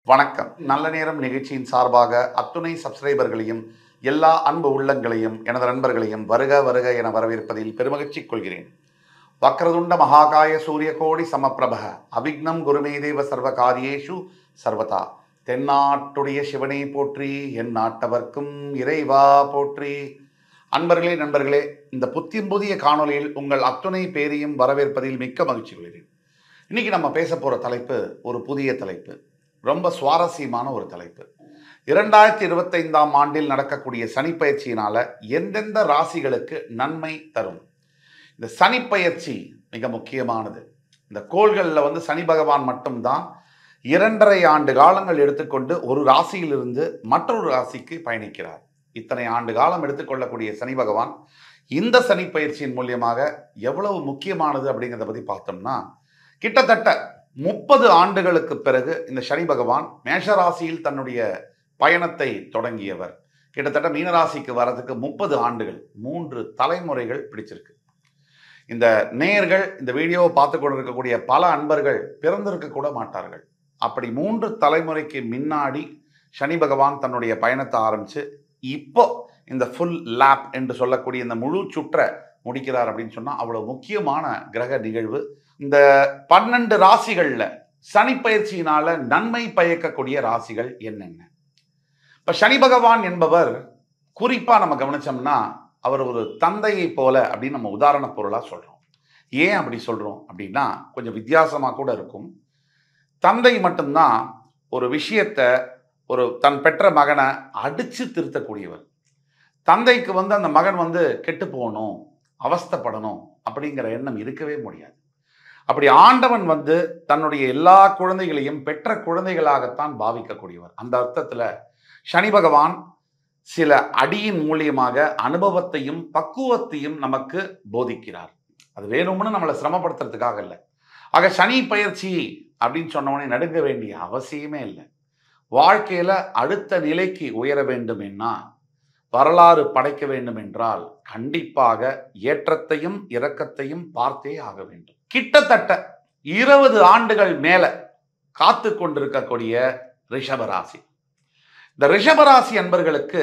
வணக்கம். நல்ல நேரம் நிகழ்ச்சியின் சார்பாக அத்துணை சப்ஸ்கிரைபர்களையும் எல்லா அன்பு உள்ளங்களையும் எனது நண்பர்களையும் வருக வருக என வரவேற்பதில் பெருமகிழ்ச்சி கொள்கிறேன். வக்ரதுண்ட மகாகாய சூரியகோடி சமப்பிரப அவிக்னம் குருமே தேவ சர்வ காரியேஷு சர்வதா. தென்னாட்டுடைய சிவனை போற்றி, என் நாட்டவர்க்கும் இறைவா போற்றி. அன்பர்களே, நண்பர்களே, இந்த புதிய காணொலியில் உங்கள் அத்துணை பேரையும் வரவேற்பதில் மிக்க மகிழ்ச்சி கொள்கிறேன். இன்னைக்கு நம்ம பேச போற தலைப்பு ஒரு புதிய தலைப்பு, ரொம்ப சுவாரஸ்யமான ஒரு தலைப்பு. 2025ஆம் ஆண்டில் நடக்கக்கூடிய சனிப்பெயர்ச்சியினால எந்தெந்த ராசிகளுக்கு நன்மை தரும். இந்த சனிப்பெயர்ச்சி மிக முக்கியமானது. இந்த கோள்களில் சனி பகவான் மட்டும்தான் 2.5 ஆண்டு காலங்கள் எடுத்துக்கொண்டு ஒரு ராசியிலிருந்து மற்றொரு ராசிக்கு பயணிக்கிறார். இத்தனை ஆண்டு காலம் எடுத்துக்கொள்ளக்கூடிய சனி பகவான் இந்த சனிப்பெயர்ச்சியின் மூலியமாக எவ்வளவு முக்கியமானது அப்படிங்கிறத பற்றி பார்த்தோம்னா, கிட்டத்தட்ட 30 ஆண்டுகளுக்கு பிறகு இந்த சனி பகவான் மேஷராசியில் தன்னுடைய பயணத்தை தொடங்கியவர். கிட்டத்தட்ட மீனராசிக்கு வரதுக்கு 30 ஆண்டுகள், 3 தலைமுறைகள் பிடிச்சிருக்கு. இந்த நேயர்கள் இந்த வீடியோவை பார்த்து கொண்டிருக்கக்கூடிய பல அன்பர்கள் பிறந்திருக்க கூட மாட்டார்கள். அப்படி 3 தலைமுறைக்கு முன்னாடி சனி பகவான் தன்னுடைய பயணத்தை ஆரம்பிச்சு இப்போ இந்த ஃபுல் லேப் என்று சொல்லக்கூடிய இந்த முழு சுற்றை முடிக்கிறார் அப்படின்னு சொன்னா அவ்வளவு முக்கியமான கிரக நிகழ்வு. இந்த 12 ராசிகள்ல சனி பயிற்சியினால நன்மை பயக்கக்கூடிய ராசிகள் என்னென்ன? இப்ப சனி பகவான் என்பவர் குறிப்பா நம்ம கவனிச்சோம்னா அவர் ஒரு தந்தையை போல அப்படின்னு நம்ம உதாரண பொருளா சொல்றோம். ஏன் அப்படி சொல்றோம் அப்படின்னா கொஞ்சம் வித்தியாசமா கூட இருக்கும். தந்தை மட்டும்தான் ஒரு விஷயத்தை, ஒரு தன் பெற்ற மகனை அடிச்சு திருத்தக்கூடியவர். தந்தைக்கு அந்த மகன் கெட்டு போகணும், அவஸ்தைப்படணும் அப்படிங்கிற எண்ணம் இருக்கவே முடியாது. அப்படி ஆண்டவன் தன்னுடைய எல்லா குழந்தைகளையும் பெற்ற குழந்தைகளாகத்தான் பாவிக்கக்கூடியவர். அந்த அர்த்தத்துல சனி பகவான் சில அடியின் மூலியமாக அனுபவத்தையும் பக்குவத்தையும் நமக்கு போதிக்கிறார். அது வேணும்னு நம்மளை சிரமப்படுத்துறதுக்காக இல்லை. ஆக சனி பயிற்சி அப்படின்னு சொன்னவனே நடுங்க வேண்டிய அவசியமே இல்லை. வாழ்க்கையில அடுத்த நிலைக்கு உயர வேண்டும் என்னா, வரலாறு படைக்க வேண்டும் என்றால் கண்டிப்பாக ஏற்றத்தையும் இரக்கத்தையும் பார்த்தே ஆக வேண்டும். கிட்டத்தட்ட 20 ஆண்டுகள் மேல காத்து கொண்டிருக்கக்கூடிய ரிஷபராசி, இந்த ரிஷபராசி அன்பர்களுக்கு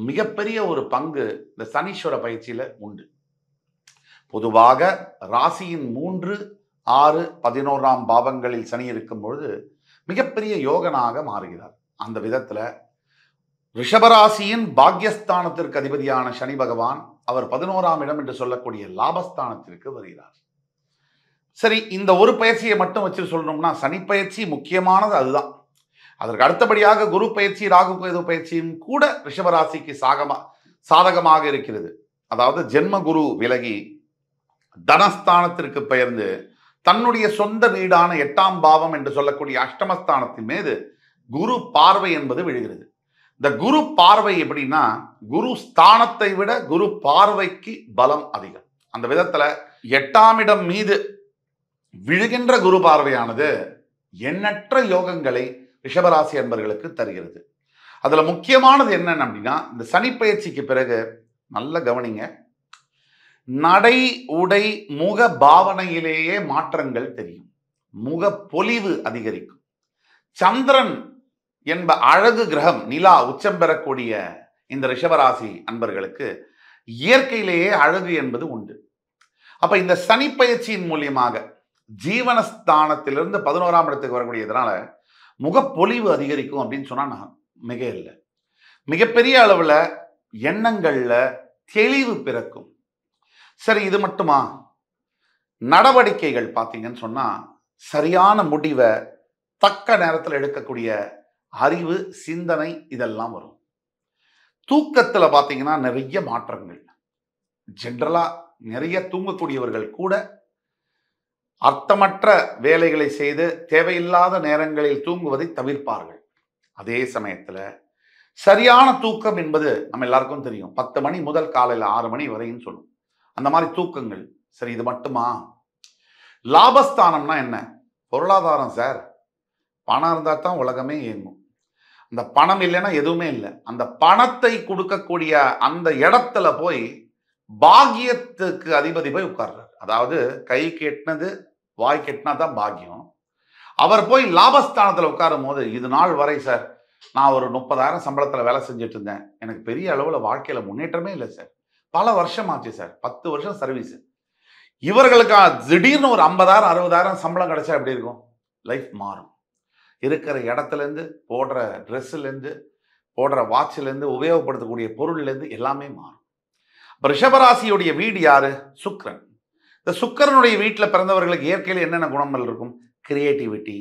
மிகப்பெரிய ஒரு பங்கு இந்த சனீஸ்வர பயிற்சியில உண்டு. பொதுவாக ராசியின் 3, 6, 11ஆம் பாவங்களில் சனி இருக்கும் பொழுது மிகப்பெரிய யோகனாக மாறுகிறார். அந்த விதத்துல ரிஷபராசியின் பாக்யஸ்தானத்திற்கு அதிபதியான சனி பகவான் அவர் 11ஆம் இடம் என்று சொல்லக்கூடிய லாபஸ்தானத்திற்கு வருகிறார். சரி, இந்த ஒரு பயிற்சியை மட்டும் வச்சு சொல்லணும்னா சனி பயிற்சி முக்கியமானது அதுதான். அதற்கு அடுத்தபடியாக குரு பயிற்சி, ராகு கேது பயிற்சியும் கூட ரிஷபராசிக்கு சாதகமாக இருக்கிறது. அதாவது ஜென்ம குரு விலகி தனஸ்தானத்திற்கு பெயர்ந்து தன்னுடைய சொந்த வீடான 8ஆம் பாவம் என்று சொல்லக்கூடிய அஷ்டமஸ்தானத்தின் மீது குரு பார்வை என்பது விழுகிறது. இந்த குரு பார்வை எப்படின்னா, குரு ஸ்தானத்தை விட குரு பார்வைக்கு பலம் அதிகம். அந்த விதத்துல 8ஆம் இடம் மீது விழுகின்ற குரு பார்வையானது எண்ணற்ற யோகங்களை ரிஷபராசி அன்பர்களுக்கு தருகிறது. அதுல முக்கியமானது என்னன்னு அப்படின்னா, இந்த சனி பயிற்சிக்கு பிறகு நல்ல கவனிங்க, நடை உடை முக பாவனையிலேயே மாற்றங்கள் தெரியும். முக பொலிவு அதிகரிக்கும். சந்திரன் என்ப அழகு கிரகம் நிலா உச்சம் பெறக்கூடிய இந்த ரிஷபராசி அன்பர்களுக்கு இயற்கையிலேயே அழகு என்பது உண்டு. அப்ப இந்த சனி பயிற்சியின் மூலியமாக ஜீவனஸ்தானத்திலிருந்து 11ஆம் இடத்துக்கு வரக்கூடியதுனால முகப்பொலிவு அதிகரிக்கும் அப்படின்னு சொன்னா நான் மிக இல்லை. மிகப்பெரிய அளவுல எண்ணங்கள்ல தெளிவு பிறக்கும். சரி, இது மட்டுமா? நடவடிக்கைகள் பார்த்தீங்கன்னு சொன்னா சரியான முடிவை தக்க நேரத்தில் எடுக்கக்கூடிய அறிவு, சிந்தனை இதெல்லாம் வரும். தூக்கத்துல பார்த்தீங்கன்னா நிறைய மாற்றங்கள். ஜென்ரலா நிறைய தூங்கக்கூடியவர்கள் கூட அர்த்தமற்ற வேலைகளை செய்து தேவையில்லாத நேரங்களில் தூங்குவதை தவிர்ப்பார்கள். அதே சமயத்துல சரியான தூக்கம் என்பது நம்ம எல்லாருக்கும் தெரியும். 10 மணி முதல் காலையில் 6 மணி வரையும் சொல்லும். அந்த மாதிரி தூக்கங்கள். சரி, இது மட்டுமா? லாபஸ்தானம்னா என்ன? பொருளாதாரம் சார். பணம் இருந்தா தான் உலகமே இயங்கும். அந்த பணம் இல்லைன்னா எதுவுமே இல்லை. அந்த பணத்தை கொடுக்கக்கூடிய அந்த இடத்துல போய் பாக்கியத்துக்கு அதிபதி போய் உட்கார்றார். அதாவது கை கெட்டினது வாய் கெட்டினா தான் பாக்கியம். அவர் போய் லாபஸ்தானத்தில் உட்காரும் போது, இது நாள் வரை சார் நான் ஒரு 30,000 சம்பளத்தில் வேலை செஞ்சுட்டு இருந்தேன், எனக்கு பெரிய அளவில் வாழ்க்கையில் முன்னேற்றமே இல்லை சார், பல வருஷம் ஆச்சு சார், 10 வருஷம் சர்வீஸ். இவர்களுக்கு திடீர்னு ஒரு 50,000 60,000 சம்பளம் கிடைச்சா எப்படி இருக்கும்? லைஃப் மாறும். இருக்கிற இடத்துலேருந்து, போடுற ட்ரெஸ்ஸுலேருந்து, போடுற வாட்சிலேருந்து, உபயோகப்படுத்தக்கூடிய பொருள்லேருந்து எல்லாமே மாறும். ரிஷபராசியுடைய வீடு யாரு? சுக்கிரன். இந்த சுக்கிரனுடைய வீட்டில் பிறந்தவர்களுக்கு இயற்கையில் என்னென்ன குணங்கள் இருக்கும்? கிரியேட்டிவிட்டி,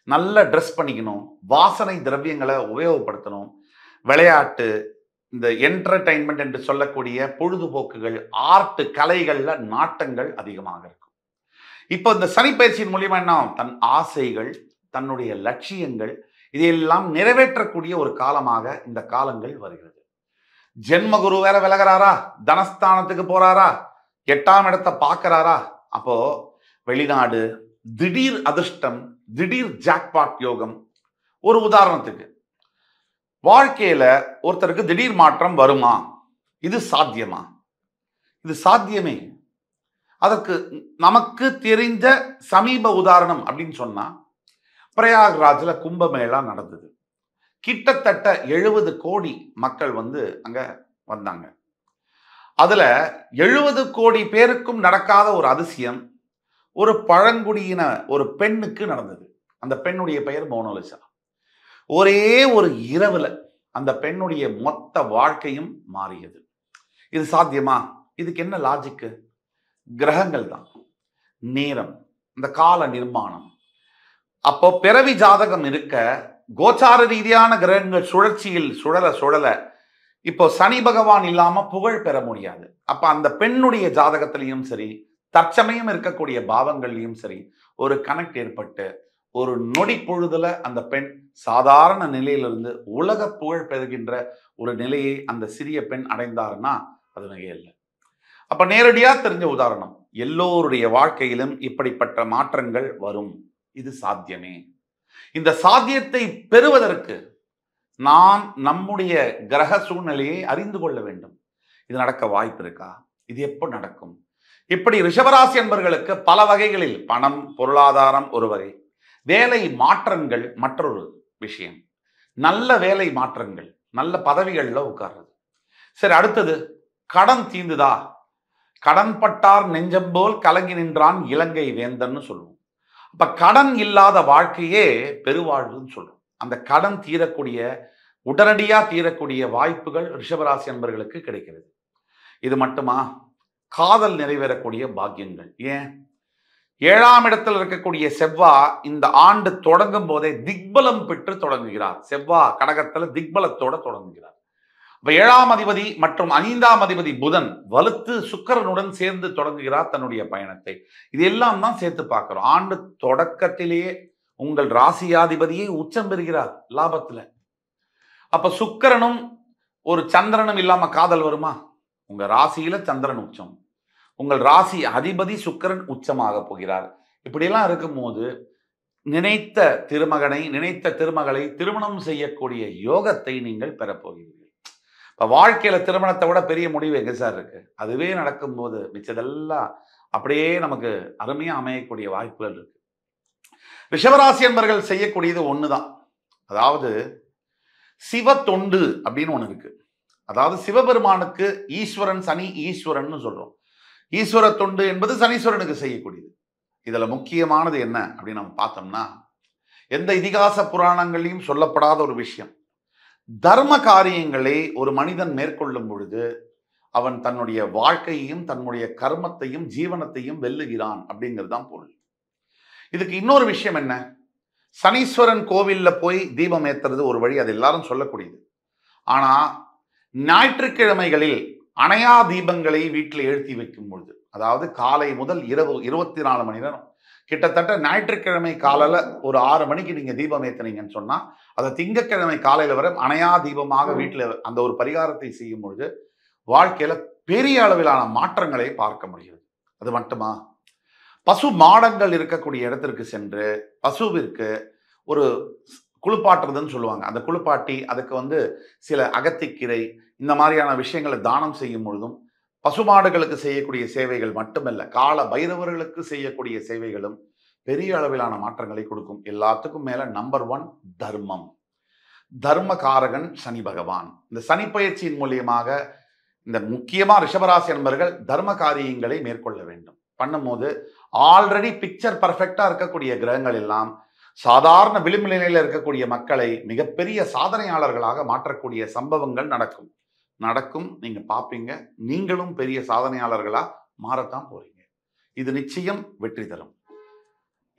நல்ல ட்ரெஸ் பண்ணிக்கணும், வாசனை திரவியங்களை உபயோகப்படுத்தணும், விளையாட்டு, இந்த என்டர்டைன்மெண்ட் என்று சொல்லக்கூடிய பொழுதுபோக்குகள், ஆர்ட், கலைகள்ல நாட்டங்கள் அதிகமாக இருக்கும். இப்போ இந்த சனி பயிற்சியின் மூலியமா என்ன? தன் ஆசைகள், தன்னுடைய லட்சியங்கள் இதையெல்லாம் நிறைவேற்றக்கூடிய ஒரு காலமாக இந்த காலங்கள் வருகிறது. ஜென்மகுரு வேற விலகிறாரா, தனஸ்தானத்துக்கு போறாரா, 8ஆம் இடத்தை பார்க்கிறாரா. அப்போ வெளிநாடு, திடீர் அதிர்ஷ்டம், திடீர் ஜாக்பாட் யோகம். ஒரு உதாரணத்துக்கு, வாழ்க்கையில ஒருத்தருக்கு திடீர் மாற்றம் வருமா? இது சாத்தியமா? இது சாத்தியமே. அதற்கு நமக்கு தெரிஞ்ச சமீப உதாரணம் அப்படின்னு சொன்னா, பிரயாக்ராஜ்ல கும்பமேளா நடந்தது. கிட்டத்தட்ட 70 கோடி மக்கள் அங்க வந்தாங்க. அதுல 70 கோடி பேருக்கும் நடக்காத ஒரு அதிசயம் ஒரு பழங்குடியின ஒரு பெண்ணுக்கு நடந்தது. அந்த பெண்ணுடைய பெயர் மோனோலிசா. ஒரே ஒரு இரவுல அந்த பெண்ணுடைய மொத்த வாழ்க்கையும் மாறியது. இது சாத்தியமா? இதுக்கு என்ன லாஜிக்கு? கிரகங்கள் தான், நேரம், இந்த கால நிர்மாணம். அப்போ பிறவி ஜாதகம் இருக்க, கோச்சார ரீதியான கிரகங்கள் சுழற்சியில் சுழல சுழல இப்போ சனி பகவான் இல்லாம புகழ் பெற முடியாது. அப்ப அந்த பெண்ணுடைய ஜாதகத்திலையும் சரி, தற்சமயம் இருக்கக்கூடிய பாவங்கள்லையும் சரி, ஒரு கனெக்ட் ஏற்பட்டு ஒரு நொடி பொழுதுல அந்த பெண் சாதாரண நிலையிலிருந்து உலக புகழ் பெறுகின்ற ஒரு நிலையை அந்த சிறிய பெண் அடைந்தாருன்னா அது மிக இல்லை. அப்ப நேரடியா தெரிஞ்ச உதாரணம். எல்லோருடைய வாழ்க்கையிலும் இப்படிப்பட்ட மாற்றங்கள் வரும். இது சாத்தியமே. இந்த சாத்தியத்தை பெறுவதற்கு நான் நம்முடைய கிரக சூழ்நிலையை அறிந்து கொள்ள வேண்டும். இது நடக்க வாய்ப்பு இருக்கா? இது எப்போ நடக்கும்? இப்படி ரிஷபராசி என்பவர்களுக்கு பல வகைகளில் பணம், பொருளாதாரம் ஒரு வகை, வேலை மாற்றங்கள் மற்றொரு விஷயம். நல்ல வேலை மாற்றங்கள், நல்ல பதவிகள்ல உட்கார்றது. சரி, அடுத்தது கடன் தீந்துதா? கடன் பட்டார் நெஞ்சம் போல் கலங்கி நின்றான் இலங்கை வேந்தன்னு சொல்லுவோம். அப்ப கடன் இல்லாத வாழ்க்கையே பெருவாழ்வுன்னு சொல்றோம். அந்த கடன் தீரக்கூடிய, உடனடியா தீரக்கூடிய வாய்ப்புகள் ரிஷபராசி என்பவர்களுக்கு கிடைக்கிறது. இது மட்டுமா? காதல் நிறைவேறக்கூடிய பாக்கியங்கள். ஏன்? 7ஆம் இடத்தில் இருக்கக்கூடிய செவ்வாய் இந்த ஆண்டு தொடங்கும் போதே திக்பலம் பெற்று தொடங்குகிறார். செவ்வாய் கடகத்துல திக்பலத்தோட தொடங்குகிறார். அப்ப 7ஆம் அதிபதி மற்றும் 5ஆம் அதிபதி புதன் வலுத்து சுக்கிரனுடன் சேர்ந்து தொடங்குகிறார் தன்னுடைய பயணத்தை. இதெல்லாம் தான் சேர்த்து பார்க்கிறோம். ஆண்டு தொடக்கத்திலேயே உங்கள் ராசியாதிபதியை உச்சம் பெறுகிறார் லாபத்துல. அப்ப சுக்கிரனும் ஒரு சந்திரனும் இல்லாம காதல் வருமா? உங்க ராசியில சந்திரன் உச்சம், உங்கள் ராசி அதிபதி சுக்கிரன் உச்சமாக போகிறார். இப்படியெல்லாம் இருக்கும்போது நினைத்த திருமகனை, நினைத்த திருமகளை திருமணம் செய்யக்கூடிய யோகத்தை நீங்கள் பெறப்போகிறீர்கள். இப்ப வாழ்க்கையில திருமணத்தை விட பெரிய முடிவு எங்க சார் இருக்கு? அதுவே நடக்கும்போது மிச்சதெல்லாம் அப்படியே நமக்கு அருமையா அமையக்கூடிய வாய்ப்புகள் இருக்கு. ரிஷபராசி என்பவர்கள் செய்யக்கூடியது ஒண்ணுதான். அதாவது சிவ தொண்டு அப்படின்னு ஒண்ணு இருக்கு. அதாவது சிவபெருமானுக்கு ஈஸ்வரன், சனி ஈஸ்வரன் சொல்றோம். ஈஸ்வர தொண்டு என்பது சனீஸ்வரனுக்கு செய்யக்கூடியது. இதுல முக்கியமானது என்ன அப்படின்னு நம்ம பார்த்தோம்னா, எந்த இதிகாச புராணங்களையும் சொல்லப்படாத ஒரு விஷயம். தர்ம காரியங்களை ஒரு மனிதன் மேற்கொள்ளும் பொழுது அவன் தன்னுடைய வாழ்க்கையையும் தன்னுடைய கர்மத்தையும் ஜீவனத்தையும் வெல்லுகிறான் அப்படிங்கிறது தான் பொருள். இதுக்கு இன்னொரு விஷயம் என்ன? சனீஸ்வரன் கோவில்ல போய் தீபம் ஏத்துறது ஒரு வழி, அது எல்லாரும் சொல்லக்கூடியது. ஆனா ஞாயிற்றுக்கிழமைகளில் அணையா தீபங்களை வீட்டில் ஏற்றி வைக்கும் பொழுது, அதாவது காலை முதல் இரவு 24 மணி நேரம், கிட்டத்தட்ட ஞாயிற்றுக்கிழமை காலையில ஒரு 6 மணிக்கு நீங்க தீபம் ஏத்துனீங்கன்னு சொன்னா, அதை திங்கட்கிழமை காலையில வரை அணையா தீபமாக வீட்டில் அந்த ஒரு பரிகாரத்தை செய்யும் பொழுது வாழ்க்கையில பெரிய அளவிலான மாற்றங்களை பார்க்க முடியும். அது மட்டுமா? பசு மாடங்கள் இருக்கக்கூடிய இடத்திற்கு சென்று பசுவிற்கு ஒரு குளிப்பாட்டுறதுன்னு சொல்லுவாங்க. அந்த குளிப்பாட்டி அதுக்கு சில அகத்திக்கீரை இந்த மாதிரியான விஷயங்களை தானம் செய்யும் பொழுதும், பசுமாடுகளுக்கு செய்யக்கூடிய சேவைகள் மட்டுமல்ல, கால பைரவர்களுக்கு செய்யக்கூடிய சேவைகளும் பெரிய அளவிலான மாற்றங்களை கொடுக்கும். எல்லாத்துக்கும் மேல நம்பர் 1 தர்மம். தர்மகாரகன் சனி பகவான். இந்த சனி பயிற்சியின் மூலியமாக இந்த முக்கியமா ரிஷபராசி என்பர்கள் தர்ம காரியங்களை மேற்கொள்ள வேண்டும். பண்ணும்போது ஆல்ரெடி பிக்சர் பர்ஃபெக்டா இருக்கக்கூடிய கிரகங்கள் எல்லாம் சாதாரண விளிம்பு நிலையில இருக்கக்கூடிய மக்களை மிகப்பெரிய சாதனையாளர்களாக மாற்றக்கூடிய சம்பவங்கள் நடக்கும். நீங்க பார்ப்பீங்க. நீங்களும் பெரிய சாதனையாளர்களா மாறத்தான் போறீங்க. இது நிச்சயம் வெற்றி தரும்.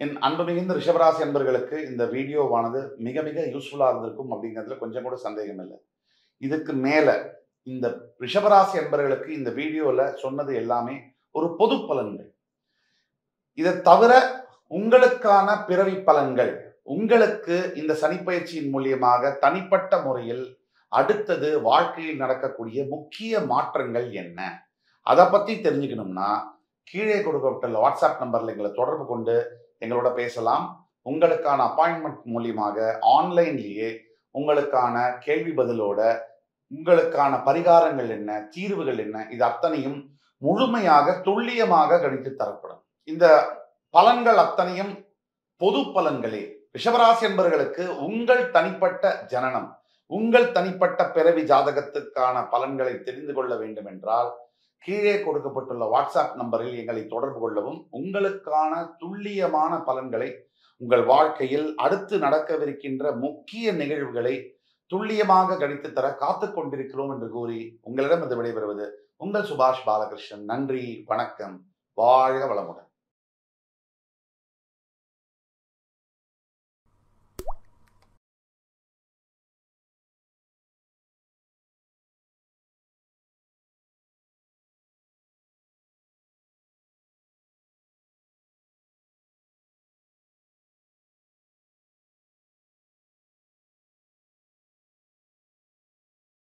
என் அன்பு மிகுந்த ரிஷபராசி அன்பர்களுக்கு இந்த வீடியோவானது மிக மிக யூஸ்ஃபுல்லா இருந்திருக்கும் அப்படிங்கிறதுல கொஞ்சம் கூட சந்தேகம் இல்லை. இதுக்கு மேல இந்த ரிஷபராசி அன்பர்களுக்கு இந்த வீடியோல சொன்னது எல்லாமே ஒரு பொது பலன்கள். இதை தவிர உங்களுக்கான பிறவி பலன்கள், உங்களுக்கு இந்த சனிப்பயிற்சியின் மூலியமாக தனிப்பட்ட முறையில் அடுத்தது வாழ்க்கையில் நடக்கக்கூடிய முக்கிய மாற்றங்கள் என்ன, அதை பத்தி தெரிஞ்சுக்கணும்னா கீழே கொடுக்கப்பட்டுள்ள வாட்ஸ்அப் நம்பர்ல எங்களை தொடர்பு கொண்டு எங்களோட பேசலாம். உங்களுக்கான அப்பாயின்மெண்ட் மூலியமாக ஆன்லைன்லேயே உங்களுக்கான கேள்வி பதிலோட உங்களுக்கான பரிகாரங்கள் என்ன, தீர்வுகள் என்ன, இது அத்தனையும் முழுமையாக துல்லியமாக கணித்து தரப்படும். இந்த பலன்கள் அத்தனையும் பொது பலன்களே. ரிஷபராசி என்பவர்களுக்கு உங்கள் தனிப்பட்ட ஜனனம், உங்கள் தனிப்பட்ட பிறவி ஜாதகத்துக்கான பலன்களை தெரிந்து கொள்ள வேண்டும் என்றால் கீழே கொடுக்கப்பட்டுள்ள வாட்ஸ்அப் நம்பரில் எங்களை தொடர்பு கொள்ளவும். உங்களுக்கான துல்லியமான பலன்களை, உங்கள் வாழ்க்கையில் அடுத்து நடக்கவிருக்கின்ற முக்கிய நிகழ்வுகளை துல்லியமாக கணித்து தர காத்துக் கொண்டிருக்கிறோம் என்று கூறி உங்களிடம் இது விடைபெறுவது உங்கள் சுபாஷ் பாலகிருஷ்ணன். நன்றி, வணக்கம், வாழ்க வளமுடன்.